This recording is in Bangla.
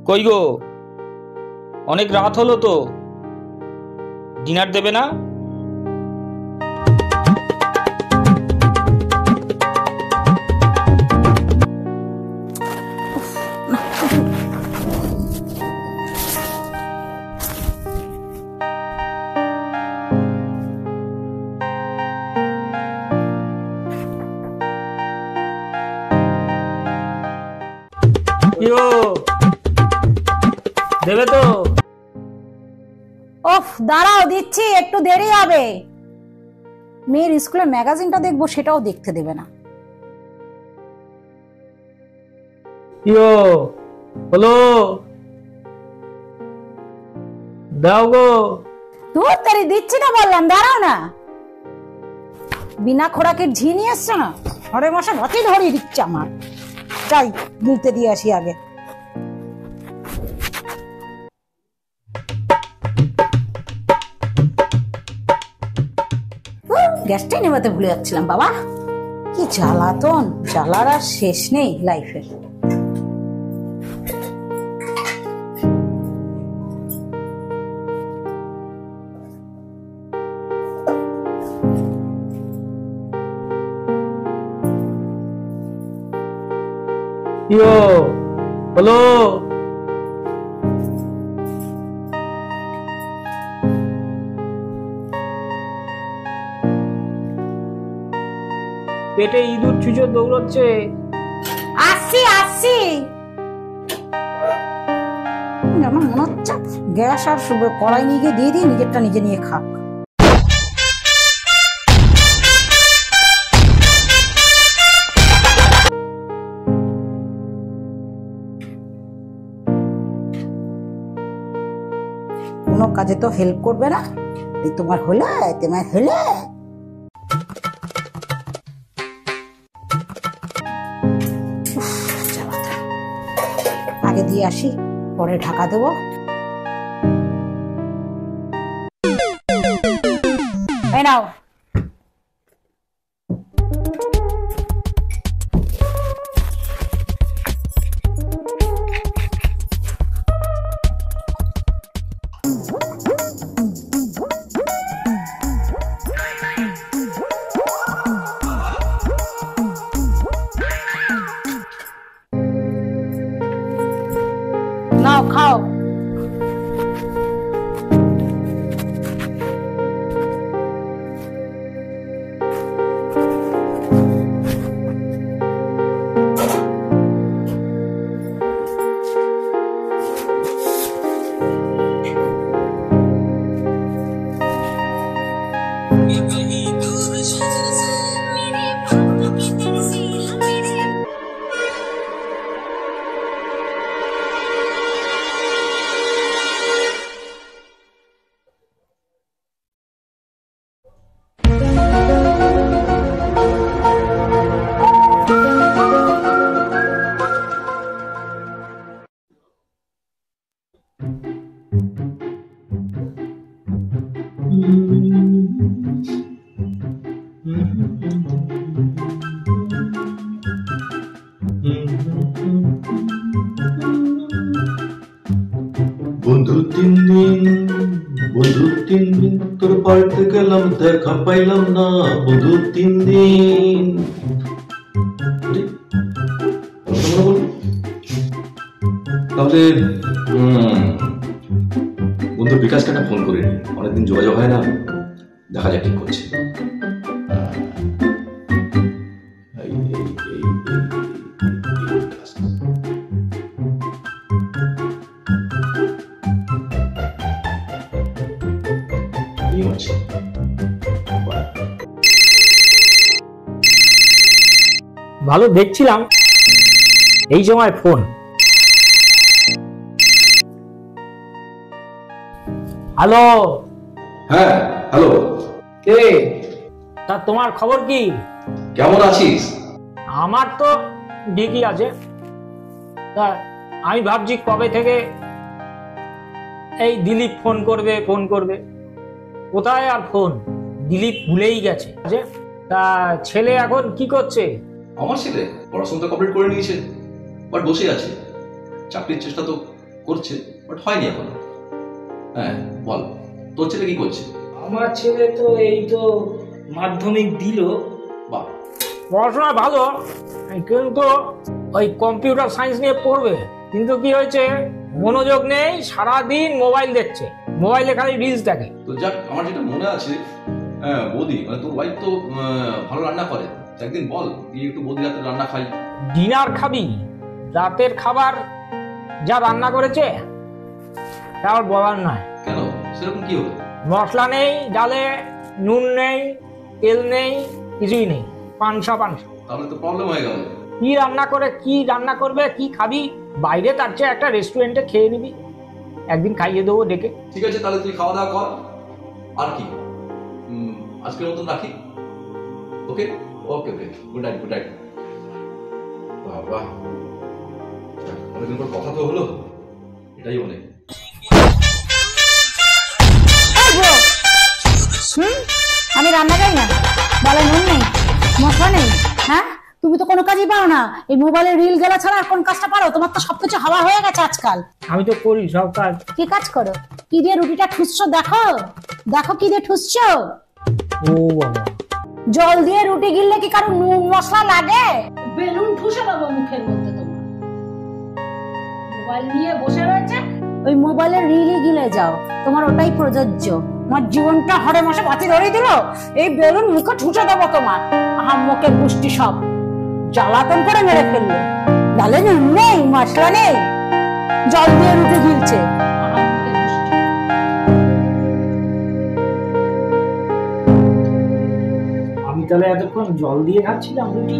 কই গো, অনেক রাত হলো তো, ডিনার দেবে না? দেবে তো? ওফ, দাঁড়াও, দিচ্ছি, একটু দেরি হবে। মেয়ের স্কুলের ম্যাগাজিনটা দেখবো, সেটাও দেখতে দেবে না। হলো, দাও গো। তোর তারি দিচ্ছি না বললাম, দাঁড়াও না। বিনা খোরাকের ঝি নিয়ে এসছো না, ঘরে মশা ঘটি ধরিয়ে দিচ্ছে আমার। যাই নিতে দিয়ে আসি আগে। গ্যাসটাই নেভাতে ভুলে যাচ্ছিলাম বাবা। কি জ্বালাতন, জ্বালার আর শেষ নেই লাইফের। হলো, পেটে ইঁদুর চুচো দৌড়চ্ছে। আসছি আসছি। আমার মনে হচ্ছে গ্যাস আর কড়াই নিয়ে গিয়ে দিয়ে দিয়ে নিজেরটা নিজে নিয়ে খাক। কোনো কাজে তো হেল্প করবে না। তোমার হলে তোমার হলে আগে দিয়ে আসি, পরে ঢাকা দেবো। এই নাও। নাও খাও। বন্ধু তিন দিন তোর বাড়িতে গেলাম, দেখা পাইলাম না। বন্ধু তিন দিন। তাহলে বন্ধু বিকাশকে একটা ফোন করে নি, অনেকদিন যোগাযোগ হয় না, দেখা যাক কি করছে। ভালো দেখছিলাম, এই সময় ফোন। হ্যালো। হ্যাঁ হ্যালো, কে? তা তোমার খবর কি? কেমন আছিস? আমার তো ঠিকই আছে। তা আমি ভাবছি কবে থেকে এই দিলীপ ফোন করবে। কোথায় আর ফোন, দিলীপ ভুলেই গেছে যে তা ছেলে এখন কি করছে? আমার ছেলে পড়াশোনা তো কমপ্লিট করে নিয়েছে, বাট বসে আছে। চাকরির চেষ্টা তো করছে, বাট হয়নি এখনো। হ্যাঁ বল, তোর ছেলে কি করছে? আমার ছেলে তো এই তো মাধ্যমিক দিল। বাহ, পড়াশোনা ভালো, কিন্তু ওই কম্পিউটার সায়েন্স নিয়ে পড়বে, কিন্তু কি হয়েছে, মনোযোগ নেই, সারাদিন মোবাইল দেখছে, মোবাইলে খালি রিলস দেখে। তো যাক, আমার যেটা মনে আছে, হ্যাঁ বৌদি মানে তোর ওয়াইফ তো ভালো রান্না করে। একদিন বল গিয়ে একটু বৌদি হাতে রান্না খাই। ডিনার খাবি? রাতের খাবার যা রান্না করেছে তা আর বলার নয়। কেন, সেরকম কি হলো? মশলা নেই ডালে, নুন নেই, তেল নেই, কিছুই নেই, পানসা পানসা। তাহলে তো প্রবলেম হয়ে গেল। কি রান্না করে, কি রান্না করবে, কি খাবি? বাইরে তার চেয়ে একটা রেস্টুরেন্টে খেয়ে নিবি, একদিন খাইয়ে দেবো ডেকে। ঠিক আছে, তাহলে তুই খাওয়া দাওয়া কর। আর কি, আজকের মতন রাখি। ওকে ওকে ওকে, গুড নাইট গুড নাইট। বাবা, অনেকদিন পর কথা তো হলো, এটাই অনেক। আমি রান্না করি না, ডালে নুন নেই, মশলা নেই, হ্যাঁ? তুমি তো কোনো কাজই পারো না, এই মোবাইলে রিল গেলা ছাড়া আর কোন কাজটা পারো? তোমার তো সবকিছু হাওয়া হয়ে গেছে আজকাল। আমি তো করি সব কাজ। কি কাজ করো? কি দিয়ে রুটিটা ঠুসছো? দেখো দেখো কি দিয়ে ঠুসছো। ও বাবা, জল দিয়ে রুটি গিললে কি কারো নুন মশলা লাগে? বেলুন ঠুসে দেবো মুখের মধ্যে তোমার। মোবাইল নিয়ে বসে রয়েছে, ওই মোবাইলের রিলই গিলে যাও, তোমার ওটাই প্রযোজ্য। তোমার জীবনটা হরে মাসে বাতি ধরে দিল, এই বেলুন মুখে ঠুসে দেবো তোমার। মুখের পুষ্টি সব জ্বালাতন করে মেরে ফেললো। ডালে নুন নেই, মশলা নেই, জল দিয়ে রুটি গিলছে। আমি তাহলে এতক্ষণ জল দিয়ে খাচ্ছিলাম রুটি।